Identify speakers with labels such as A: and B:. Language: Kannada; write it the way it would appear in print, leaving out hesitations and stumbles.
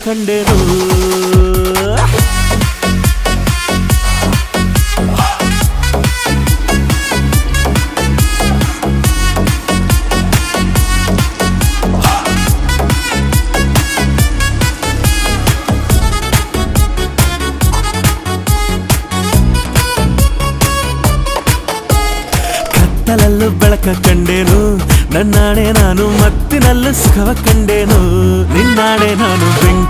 A: ಕಂಡೆನು ಕತ್ತಲಲ್ಲೂ ಬೆಳಕ ಕಂಡೇನು ನನ್ನಾಣೆ ನಾನು ಮತ್ತಿನಲ್ಲೂ ಸುಖವ ಕಂಡೇನು ನಿನ್ನಾಣೆ ನಾನು ಬೆಂಕಿ